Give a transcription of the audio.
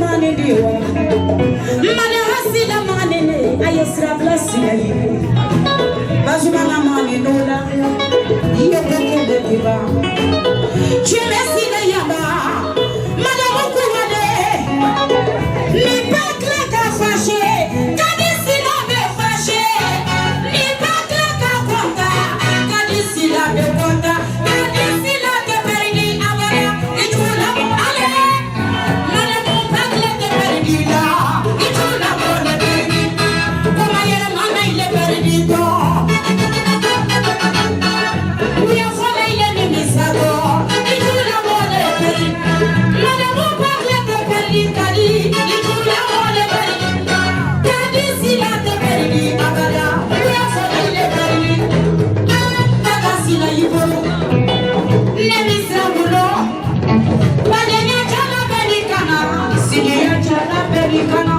mani diwa mana hasila mani ne ayesra blasi ayi bazumana mani nola iyo kokende diva chemesi na yaba mana mokuwade ni bakla ka fashe kadisi la be fashe ni bakla ka konda kadisi la be konda kadisi la ke perdi amara itula ale mana mo bakla ke perdi la itula bona perdi kuma yera mana ile perdi to uya fole ile ni misago itula bona perdi mana mo bakla ke perdi kadi itula bona perdi kadisi la ke perdi amara uya fole ile perdi kadisi la ibo ne misago Padanya chala perikana, sinya chala perikana.